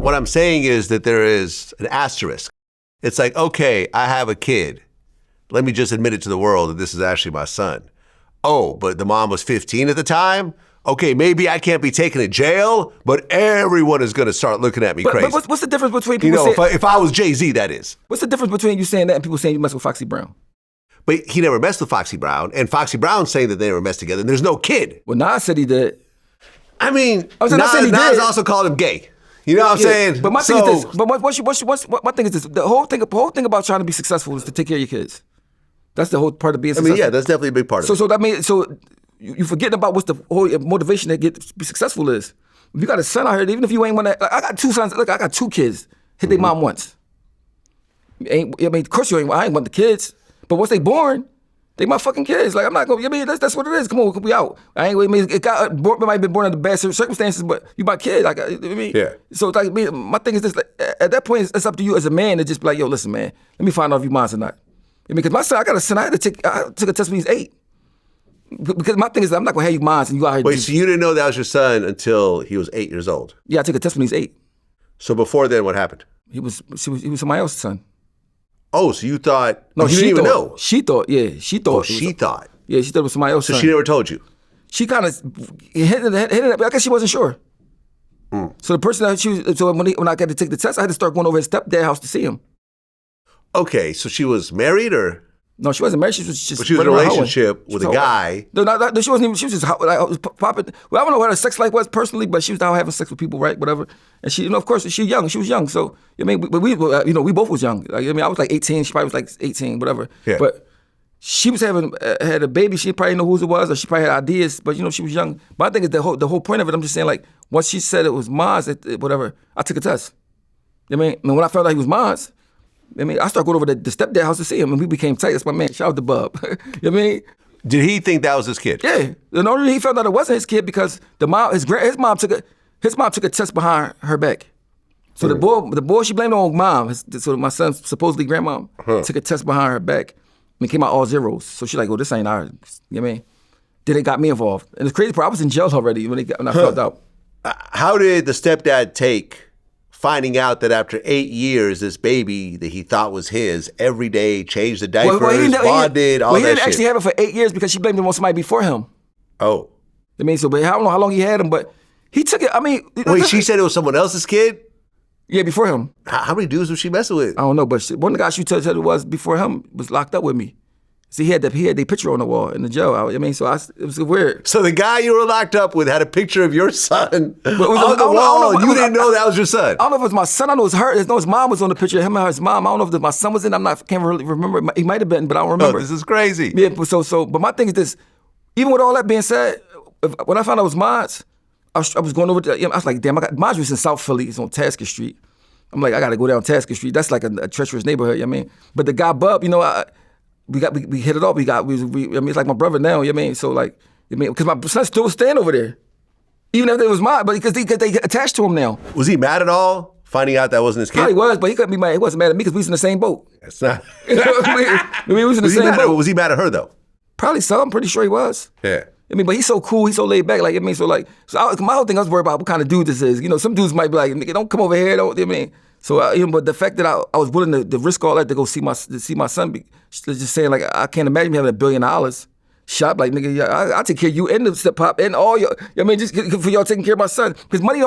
What I'm saying is that there is an asterisk. It's like, okay, I have a kid. Let me just admit it to the world that this is actually my son. Oh, but the mom was 15 at the time? Okay, maybe I can't be taken to jail, but everyone is going to start looking at me crazy. But what's the difference between people saying... if I was Jay-Z, that is. What's the difference between you saying that and people saying you mess with Foxy Brown? But he never messed with Foxy Brown, and Foxy Brown's saying that they never messed together, and there's no kid. Well, Nas said he did. I mean, Nas also called him gay. You know what I'm saying? But my thing is this. But my thing is this. The whole thing about trying to be successful is to take care of your kids. That's the whole part of being successful. I mean, yeah, that's definitely a big part of it. So that means, you forgetting about what's the whole motivation to be successful is. If you got a son out here, even if you ain't want to, I got two sons. Look, I got two kids. Hit their mom once. I mean, of course I ain't want the kids. But once they born, they my fucking kids. Like, I'm not going, I mean, that's what it is. Come on, we out. I mean, it might have been born under bad circumstances, but you my kid. Like, I mean, yeah. So like, my thing is this, like, at that point, it's up to you as a man to just be like, yo, listen, man, let me find out if you mine or not. I mean, because my son, I got a son, I took a test when he was 8. Because my thing is, I'm not going to have you mine and you out here. Wait, so you didn't know that was your son until he was 8 years old? Yeah, I took a test when he was 8. So before then, what happened? He was somebody else's son. Oh, so you thought... No, you didn't even know. She thought, yeah. She thought. Oh, she thought. Yeah, she thought it was somebody else's son. So she never told you? She kind of hinted at, I guess she wasn't sure. So the person that when I got to take the test, I had to start going over his stepdad's house to see him. Okay, so she was married or... No, she wasn't married. She was just. But she was in a relationship with a guy. No, she wasn't even. She was just popping. Well, I don't know what her sex life was personally, but she was out having sex with people, right? Whatever. And she, of course, she was young. So I mean, we both was young. Like, I mean, I was like 18. She probably was like 18, whatever. Yeah. But she was had a baby. She probably know who it was, or she probably had ideas. But she was young. But I think it's the whole point of it. I'm just saying, like, once she said it was mine, whatever, I took a test. I mean, when I found out he was mine. I mean, I started going over to the stepdad house to see him, and we became tight. That's my man. Shout out to Bub. You know what I mean? Did he think that was his kid? Yeah. The only reason he found out it wasn't his kid because the mom, his mom took a test behind her back. So the boy she blamed on mom. So my son's supposedly grandmom took a test behind her back and it came out all zeros. So she's like, "Oh, this ain't ours." You know what I mean? Then they got me involved, and the crazy part, I was in jail already when I found out. How did the stepdad take finding out that after 8 years, this baby that he thought was his, every day changed the diapers, bonded, all that shit? He didn't actually have it for 8 years because she blamed him on somebody before him. Oh. I mean, but I don't know how long he had him, but he took it. I mean... Wait, she said it was someone else's kid? Yeah, before him. How many dudes was she messing with? I don't know, but one of the guys she said it was before him was locked up with me. See, he had the picture on the wall in the jail. I mean, so it was weird. So the guy you were locked up with had a picture of your son on the wall. You didn't know that was your son. I don't know if it was my son. I know it was her. No, his mom was on the picture. Him and his mom. I don't know if my son was in. Can't really remember. He might have been, but I don't remember. Oh, this is crazy. Yeah. But my thing is this. Even with all that being said, when I found out it was mine, I was going over. I was like, damn. Mine was in South Philly. It's on Tasker Street. I'm like, I got to go down Tasker Street. That's like a treacherous neighborhood. I mean, but the guy Bub, we hit it off. I mean, it's like my brother now. You know what I mean? So like, because my son still was staying over there, even if it was mine, but because they attached to him now. Was he mad at all finding out that wasn't his kid? Probably was, but he couldn't be mad. He wasn't mad at me because we was in the same boat. That's not. we was in the same boat. Was he mad at her though? Probably so. I'm pretty sure he was. Yeah. I mean, but he's so cool. He's so laid back. Like, I mean, my whole thing I was worried about what kind of dude this is. Some dudes might be like, nigga, don't come over here. Don't. I mean. So, but the fact that I was willing to risk all that to go see my son, just saying, like, I can't imagine me having $1 billion. Shop, like, nigga, I take care of you and the step pop and all your, I mean, just for y'all taking care of my son. Because money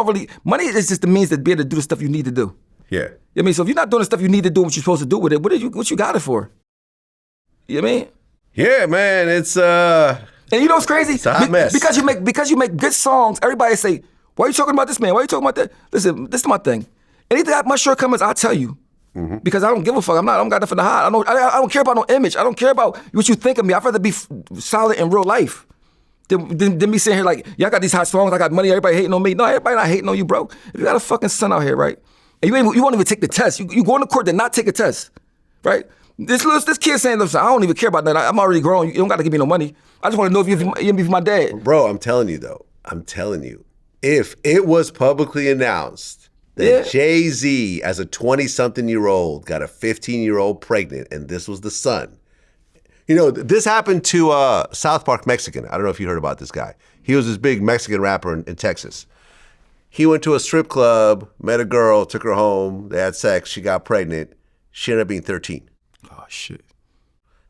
is just the means to be able to do the stuff you need to do. Yeah. I mean, so if you're not doing the stuff you need to do, what you're supposed to do with it, what you got it for? You know what I mean? Yeah, man, it's And you know what's crazy? It's a hot mess. Because you make good songs, everybody say, why are you talking about this man? Why are you talking about that? Listen, this is my thing. Anything my shortcomings, I'll tell you. Mm-hmm. Because I don't give a fuck. I don't got nothing to hide. I don't care about no image. I don't care about what you think of me. I'd rather be solid in real life than me sitting here like, yeah, I got these hot songs, I got money, everybody hating on me. No, everybody not hating on you, bro. If you got a fucking son out here, right? And you won't even take the test. You go into court to not take a test, right? This kid saying, listen, I don't even care about that. I'm already grown. You don't got to give me no money. I just want to know if you're my dad. Bro, I'm telling you, though. If it was publicly announced that Jay-Z, as a 20-something-year-old, got a 15-year-old pregnant, and this was the son. This happened to South Park Mexican. I don't know if you heard about this guy. He was this big Mexican rapper in Texas. He went to a strip club, met a girl, took her home. They had sex. She got pregnant. She ended up being 13. Oh, shit.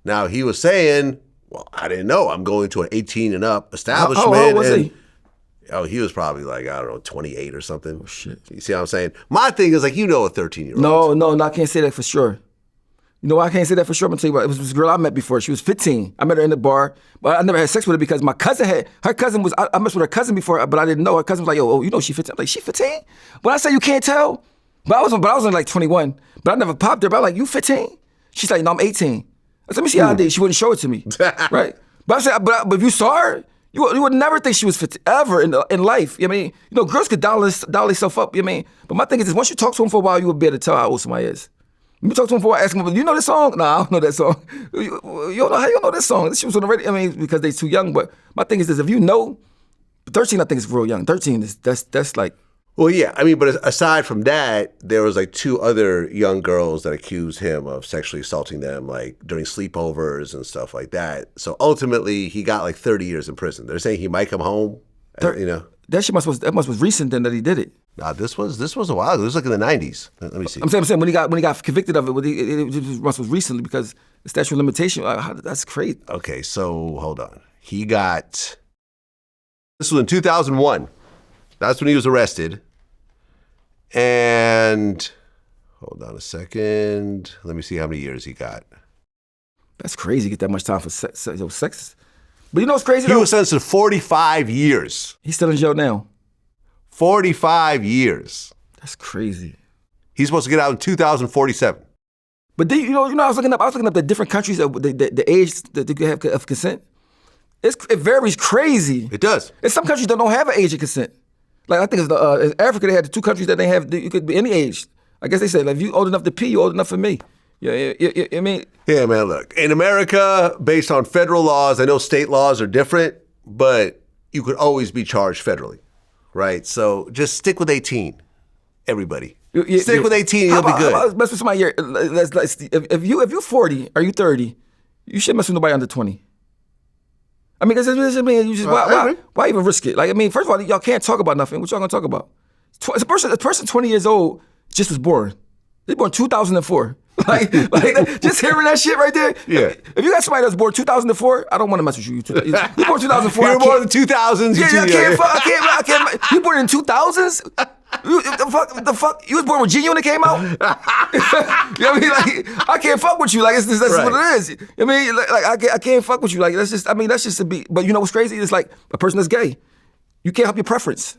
Now, he was saying, well, I didn't know. I'm going to an 18 and up establishment. How old was he? Oh, he was probably like, I don't know, 28 or something. Oh, shit. You see what I'm saying? My thing is like, you know a 13-year-old. No, I can't say that for sure. You know why I can't say that for sure? I'm gonna tell you what, it was this girl I met before. She was 15. I met her in the bar, but I never had sex with her because my cousin I messed with her cousin before, but I didn't know. Her cousin was like, yo, you know she 15. I'm like, she 15? When I say you can't tell, but I was only like 21, but I never popped her, but I'm like, you 15? She's like, no, I'm 18. I said, let me see how I did. She wouldn't show it to me, right? But I said, but if you saw her, you would never think she was 15, ever in life. You know what I mean? You know, girls could dial themselves up, you know what I mean? But my thing is, once you talk to them for a while, you will be able to tell how old somebody is. You talk to him for a while, ask him, you know this song? Nah, I don't know that song. You don't know how you know this song? She was on the radio, I mean, because they too young. But my thing is this, if you know, 13 I think is real young. 13 that's like. Well, yeah, I mean, but aside from that, there was like 2 other young girls that accused him of sexually assaulting them, like during sleepovers and stuff like that. So ultimately, he got like 30 years in prison. They're saying he might come home, you know. That must was recent then that he did it. Nah, this was a while ago. This was like in the 90s. Let me see. I'm saying when he got convicted of it, it must was recently because the statute of limitation. That's crazy. Okay, so hold on. This was in 2001. That's when he was arrested. And hold on a second. Let me see how many years he got. That's crazy. To get that much time for sex. But you know what's crazy? He was sentenced to 45 years. He's still in jail now. 45 years. That's crazy. He's supposed to get out in 2047. But then, I was looking up the different countries, the age that you have of consent. It varies crazy. It does. And some countries don't have an age of consent. Like I think it's in Africa, they had the 2 countries that they have. You could be any age. I guess they said, like, if you old enough to pee, you old enough for me. I mean. Yeah, man. Look, in America, based on federal laws, I know state laws are different, but you could always be charged federally. Right, so just stick with 18, everybody. Stick with 18, and you'll be good. Mess with somebody here. If you're 40 or you 30, you shouldn't mess with nobody under 20. I mean, why even risk it? Like, I mean, first of all, y'all can't talk about nothing. What y'all gonna talk about? A person 20 years old just was born. They born 2004. like just hearing that shit right there. Yeah. If you got somebody that's born 2004, I don't want to mess with you. You born 2004. You were born in the 2000s. Yeah, I can't. You born in the 2000s? The fuck? You was born when G Unit came out? You know what I mean? Like, I can't fuck with you. Like, that's right. What it is. I mean, like I can't fuck with you. Like, that's just a beat. But you know what's crazy? It's like a person that's gay. You can't help your preference.